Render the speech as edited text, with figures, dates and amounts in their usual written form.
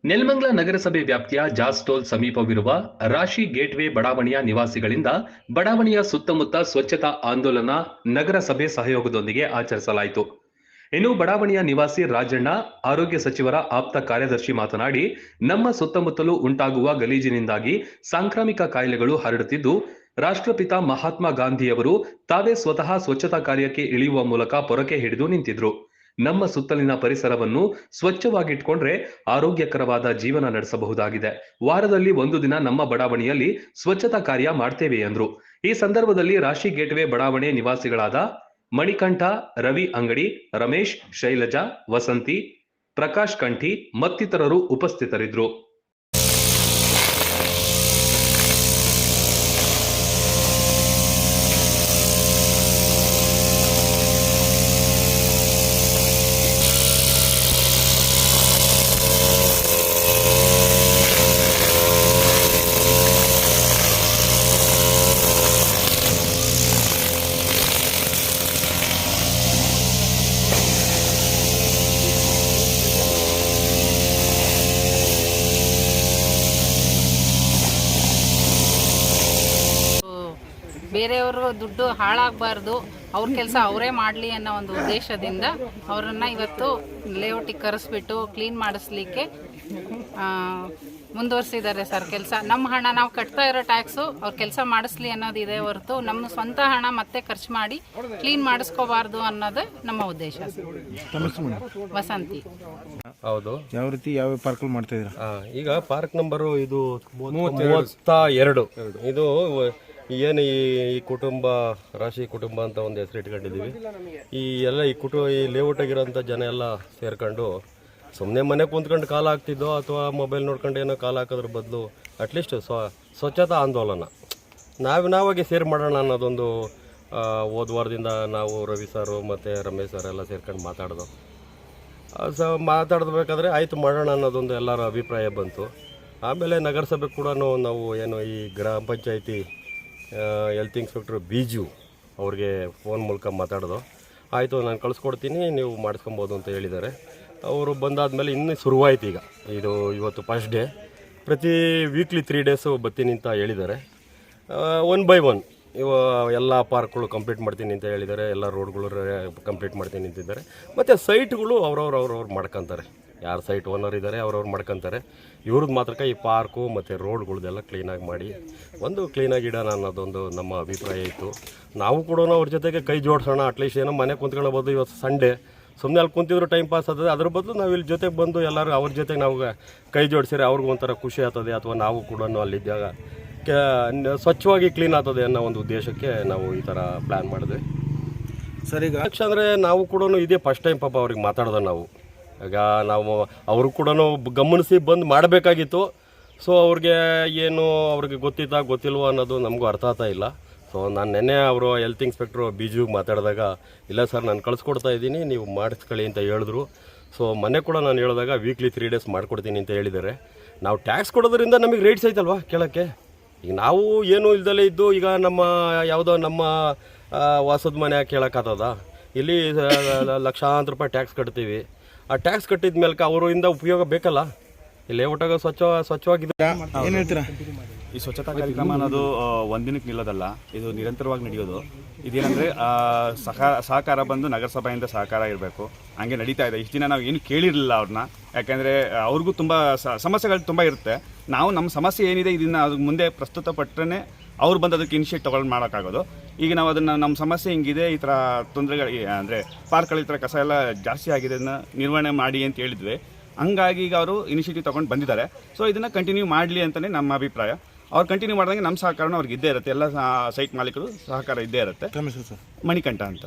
ನೆಲಮಂಗಲ ನಗರಸಭೆ ವ್ಯಾಪ್ತಿಯ ಜಾಸ್ ಟೋಲ್ ಸಮೀಪವಿರುವ ರಾಶಿ ಗೇಟ್ವೇ ಬಡಾವಣೆಯ ನಿವಾಸಿಗಳಿಂದ ಬಡಾವಣೆಯ ಸುತ್ತಮುತ್ತ ಸ್ವಚ್ಛತಾ ಆಂದೋಲನ ನಗರಸಭೆ ಸಹಯೋಗದೊಂದಿಗೆ ಆಚರಿಸಲಾಯಿತು. ಇನ್ನು ಬಡಾವಣೆಯ ನಿವಾಸಿ ರಾಜಣ್ಣ ಆರೋಗ್ಯ ಸಚಿವರ ಆಪ್ತ ಕಾರ್ಯದರ್ಶಿ ಮಾತನಾಡಿ, ನಮ್ಮ ಸುತ್ತಮುತ್ತಲೂ ಉಂಟಾಗುವ ಗಲೀಜಿನಿಂದಾಗಿ ಸಾಂಕ್ರಾಮಿಕ ಕಾಯಿಲೆಗಳು ಹರಡುತ್ತಿದ್ದು, ರಾಷ್ಟ್ರಪಿತ ಮಹಾತ್ಮ ಗಾಂಧಿಯವರು ತಾವೇ ಸ್ವತಃ ಸ್ವಚ್ಛತಾ ಕಾರ್ಯಕ್ಕೆ ಇಳಿಯುವ ಮೂಲಕ ಪೊರಕೆ ಹಿಡಿದು ನಿಂತಿದ್ರು. ನಮ್ಮ ಸುತ್ತಲಿನ ಪರಿಸರವನ್ನು ಸ್ವಚ್ಛವಾಗಿಟ್ಕೊಂಡ್ರೆ ಆರೋಗ್ಯಕರವಾದ ಜೀವನ ನಡೆಸಬಹುದಾಗಿದೆ. ವಾರದಲ್ಲಿ ಒಂದು ದಿನ ನಮ್ಮ ಬಡಾವಣೆಯಲ್ಲಿ ಸ್ವಚ್ಛತಾ ಕಾರ್ಯ ಮಾಡ್ತೇವೆ ಎಂದ್ರು. ಈ ಸಂದರ್ಭದಲ್ಲಿ ರಾಶಿ ಗೇಟ್ವೇ ಬಡಾವಣೆ ನಿವಾಸಿಗಳಾದ ಮಣಿಕಂಠ, ರವಿ ಅಂಗಡಿ, ರಮೇಶ್, ಶೈಲಜಾ, ವಸಂತಿ, ಪ್ರಕಾಶ್ ಕಂಠಿ ಮತ್ತಿತರರು ಉಪಸ್ಥಿತರಿದ್ದರು. ಬೇರೆಯವರು ದುಡ್ಡು ಹಾಳಾಗಬಾರ್ದು, ಅವ್ರ ಕೆಲಸ ಅವರೇ ಮಾಡಲಿ ಅನ್ನೋ ಒಂದು ಉದ್ದೇಶದಿಂದ ಅವರನ್ನು ಇವತ್ತು ಲೇಔಟಿಗೆ ಕರೆಸ್ಬಿಟ್ಟು ಕ್ಲೀನ್ ಮಾಡಿಸ್ಲಿಕ್ಕೆ ಮುಂದುವರಿಸಿದ್ದಾರೆ ಸರ್. ಕೆಲಸ ನಮ್ಮ ಹಣ ನಾವು ಕಟ್ತಾ ಇರೋ ಟ್ಯಾಕ್ಸು ಅವ್ರ ಕೆಲಸ ಮಾಡಿಸ್ಲಿ ಅನ್ನೋದಿದೆ ಹೊರತು ನಮ್ಮ ಸ್ವಂತ ಹಣ ಮತ್ತೆ ಖರ್ಚು ಮಾಡಿ ಕ್ಲೀನ್ ಮಾಡಿಸ್ಕೋಬಾರ್ದು ಅನ್ನೋದು ನಮ್ಮ ಉದ್ದೇಶ. ವಸಂತಿ. ಹೌದು. ಯಾವ ರೀತಿ ಯಾವ ಪಾರ್ಕ್ ಮಾಡ್ತಾ ಇದ್ದೀರಾ? ಈಗ ಪಾರ್ಕ್ ನಂಬರು ಇದು 32. ಇದು ಏನು ಈ ಕುಟುಂಬ ರಾಶಿ ಕುಟುಂಬ ಅಂತ ಒಂದು ಹೆಸರು ಇಟ್ಕೊಂಡಿದ್ದೀವಿ. ಈ ಲೇಔಟ್ ಆಗಿರೋಂಥ ಜನ ಎಲ್ಲ ಸೇರ್ಕೊಂಡು ಸುಮ್ಮನೆ ಮನೆ ಕುಂತ್ಕೊಂಡು ಕಾಲ ಹಾಕ್ತಿದ್ದೋ ಅಥವಾ ಮೊಬೈಲ್ ನೋಡ್ಕೊಂಡು ಏನೋ ಕಾಲ ಹಾಕೋದ್ರ ಬದಲು ಅಟ್ಲೀಸ್ಟ್ ಸ್ವಚ್ಛತಾ ಆಂದೋಲನ ನಾವಾಗಿ ಸೇರಿ ಮಾಡೋಣ ಅನ್ನೋದೊಂದು ಹೋದ ವಾರದಿಂದ ನಾವು ರವಿ ಸರು ಮತ್ತು ರಮೇಶ್ ಸರ್ ಎಲ್ಲ ಸೇರ್ಕೊಂಡು ಮಾತಾಡಬೇಕಾದ್ರೆ ಆಯಿತು ಮಾಡೋಣ ಅನ್ನೋದೊಂದು ಎಲ್ಲರ ಅಭಿಪ್ರಾಯ ಬಂತು. ಆಮೇಲೆ ನಗರಸಭೆ ಕೂಡ ನಾವು ಏನು ಈ ಗ್ರಾಮ ಪಂಚಾಯಿತಿ ಹೆಲ್ತ್ ಇನ್ಸ್ಪೆಕ್ಟ್ರು ಬೀಜು ಅವ್ರಿಗೆ ಫೋನ್ ಮೂಲಕ ಮಾತಾಡೋದು. ಆಯಿತು, ನಾನು ಕಳಿಸ್ಕೊಡ್ತೀನಿ, ನೀವು ಮಾಡಿಸ್ಕೊಬೋದು ಅಂತ ಹೇಳಿದ್ದಾರೆ. ಅವರು ಬಂದಾದಮೇಲೆ ಇನ್ನೂ ಶುರುವಾಯ್ತು. ಇವತ್ತು ಫಸ್ಟ್ ಡೇ. ಪ್ರತಿ ವೀಕ್ಲಿ 3 ಡೇಸು ಬರ್ತೀನಿ ಅಂತ ಹೇಳಿದ್ದಾರೆ. 1 by 1 ಎಲ್ಲ ಪಾರ್ಕ್ಗಳು ಕಂಪ್ಲೀಟ್ ಮಾಡ್ತೀನಿ ಅಂತ ಹೇಳಿದ್ದಾರೆ. ಎಲ್ಲ ರೋಡ್ಗಳು ಕಂಪ್ಲೀಟ್ ಮಾಡ್ತೀನಿ ಅಂತಿದ್ದಾರೆ. ಮತ್ತು ಸೈಟ್ಗಳು ಅವ್ರವ್ರು ಮಾಡ್ಕೊತಾರೆ. ಯಾರು ಸೈಟ್ ಓನರ್ ಇದ್ದಾರೆ ಅವ್ರವ್ರು ಮಾಡ್ಕೊತಾರೆ. ಇವ್ರದ್ದು ಮಾತ್ರ ಈ ಪಾರ್ಕು ಮತ್ತು ರೋಡ್ಗಳ್ದೆಲ್ಲ ಕ್ಲೀನಾಗಿ ಮಾಡಿ ಕ್ಲೀನಾಗಿ ಇಡೋಣ ಅನ್ನೋದೊಂದು ನಮ್ಮ ಅಭಿಪ್ರಾಯ ಇತ್ತು. ನಾವು ಕೂಡ ಅವ್ರ ಜೊತೆಗೆ ಕೈ ಜೋಡಿಸೋಣ. ಅಟ್ಲೀಸ್ಟ್ ಏನೋ ಮನೆ ಕುಂತ್ಕೊಳ್ಳೋದು. ಇವತ್ತು ಸಂಡೇ ಸುಮ್ಮನೆ ಅಲ್ಲಿ ಕುಂತಿದ್ರು ಟೈಮ್ ಪಾಸ್ ಆಗ್ತದೆ. ಅದ್ರ ಬದಲು ನಾವು ಇಲ್ಲಿ ಜೊತೆಗೆ ಬಂದು ಎಲ್ಲರೂ ಅವ್ರ ಜೊತೆಗೆ ನಾವು ಕೈ ಜೋಡಿಸಿದ್ರೆ ಅವ್ರಿಗೂ ಒಂಥರ ಖುಷಿ ಆಗ್ತದೆ. ಅಥವಾ ನಾವು ಕೂಡ ಅಲ್ಲಿದ್ದಾಗ ಸ್ವಚ್ಛವಾಗಿ ಕ್ಲೀನ್ ಆಗ್ತದೆ ಅನ್ನೋ ಒಂದು ಉದ್ದೇಶಕ್ಕೆ ನಾವು ಈ ಥರ ಪ್ಲ್ಯಾನ್ ಮಾಡಿದ್ವಿ. ಸರಿ, ಅಂದರೆ ನಾವು ಕೂಡ ಇದೇ ಫಸ್ಟ್ ಟೈಮ್ ಪಾಪ ಅವ್ರಿಗೆ ಮಾತಾಡೋದು ನಾವು. ಈಗ ನಾವು ಅವರು ಕೂಡ ಗಮನಿಸಿ ಬಂದು ಮಾಡಬೇಕಾಗಿತ್ತು. ಸೊ ಅವ್ರಿಗೆ ಗೊತ್ತಿಲ್ವೋ ಅನ್ನೋದು ನಮಗೂ ಅರ್ಥ ಆಗ್ತಾ ಇಲ್ಲ. ಸೊ ನಾನು ನೆನ್ನೆ ಅವರು ಹೆಲ್ತ್ ಇನ್ಸ್ಪೆಕ್ಟ್ರು ಬೀಜುಗೆ ಮಾತಾಡಿದಾಗ, ಇಲ್ಲ ಸರ್ ನಾನು ಕಳಿಸ್ಕೊಡ್ತಾ ಇದ್ದೀನಿ, ನೀವು ಮಾಡಿಸ್ಕೊಳ್ಳಿ ಅಂತ ಹೇಳಿದ್ರು. ಸೊ ಮೊನ್ನೆ ಕೂಡ ನಾನು ಹೇಳಿದಾಗ ವೀಕ್ಲಿ 3 ಡೇಸ್ ಮಾಡಿಕೊಡ್ತೀನಿ ಅಂತ ಹೇಳಿದ್ದಾರೆ. ನಾವು ಟ್ಯಾಕ್ಸ್ ಕೊಡೋದ್ರಿಂದ ನಮಗೆ ರೇಟ್ಸ್ ಐತಲ್ವಾ ಕೇಳೋಕ್ಕೆ. ಈಗ ನಾವು ಏನೂ ಇಲ್ದಲೇ ಇದ್ದು ಈಗ ನಮ್ಮ ವಾಸದ ಮನೆ ಕೇಳೋಕ್ಕಾಗ್ತದ? ಇಲ್ಲಿ ಲಕ್ಷಾಂತರ ರೂಪಾಯಿ ಟ್ಯಾಕ್ಸ್ ಕಟ್ತೀವಿ. ಆ ಟ್ಯಾಕ್ಸ್ ಕಟ್ಟಿದ ಮೇಲೆ ಅವರಿಂದ ಉಪಯೋಗ ಬೇಕಲ್ಲ. ಇಲ್ಲಿ ಲೇಔಟಾಗ ಸ್ವಚ್ಛವಾಗಿದ್ದರೆ ಏನು ಹೇಳ್ತೀರಾ? ಈ ಸ್ವಚ್ಛತಾ ಕಾರ್ಯಕ್ರಮ ಅನ್ನೋದು ಒಂದಿನಕ್ಕೆ ನಿಲ್ಲೋದಲ್ಲ, ಇದು ನಿರಂತರವಾಗಿ ನಡೆಯೋದು. ಇದೇನೆಂದರೆ ಸಹಕಾರ ಬಂದು ನಗರಸಭೆಯಿಂದ ಸಹಕಾರ ಇರಬೇಕು. ಹಂಗೆ ನಡೀತಾ ಇದೆ. ಇಷ್ಟು ದಿನ ನಾವು ಏನು ಕೇಳಿರಲಿಲ್ಲ ಅವ್ರನ್ನ. ಯಾಕೆಂದರೆ ಅವ್ರಿಗೂ ತುಂಬ ಸಮಸ್ಯೆಗಳು ತುಂಬ ಇರುತ್ತೆ. ನಾವು ನಮ್ಮ ಸಮಸ್ಯೆ ಏನಿದೆ ಇದನ್ನು ಅದಕ್ಕೆ ಮುಂದೆ ಪ್ರಸ್ತುತಪಟ್ಟರೆ ಅವ್ರು ಬಂದು ಅದಕ್ಕೆ ಇನಿಷಿಯೇಟ್ ತೊಗೊಂಡು ಮಾಡೋಕ್ಕಾಗೋದು. ಈಗ ನಾವು ಅದನ್ನು ನಮ್ಮ ಸಮಸ್ಯೆ ಹಿಂಗಿದೆ, ಈ ಥರ ತೊಂದರೆಗಳು ಅಂದರೆ ಪಾರ್ಕ್ಗಳು ಈ ಥರ ಕಸ ಎಲ್ಲ ಜಾಸ್ತಿ ಆಗಿದೆ, ಅದನ್ನು ನಿರ್ವಹಣೆ ಮಾಡಿ ಅಂತ ಹೇಳಿದ್ವಿ. ಹಂಗಾಗಿ ಈಗ ಅವರು ಇನಿಷಿಯೇಟಿವ್ ತೊಗೊಂಡು ಬಂದಿದ್ದಾರೆ. ಸೊ ಇದನ್ನು ಕಂಟಿನ್ಯೂ ಮಾಡಲಿ ಅಂತಲೇ ನಮ್ಮ ಅಭಿಪ್ರಾಯ. ಅವ್ರು ಕಂಟಿನ್ಯೂ ಮಾಡಿದಂಗೆ ನಮ್ಮ ಸಹಕಾರನೂ ಅವ್ರಿಗೆ ಇದ್ದೇ ಇರುತ್ತೆ. ಎಲ್ಲ ಸೈಟ್ ಮಾಲೀಕರು ಸಹಕಾರ ಇದ್ದೇ ಇರುತ್ತೆ. ರಮೇಶ್ ಸರ್. ಮಣಿಕಂಠ ಅಂತ.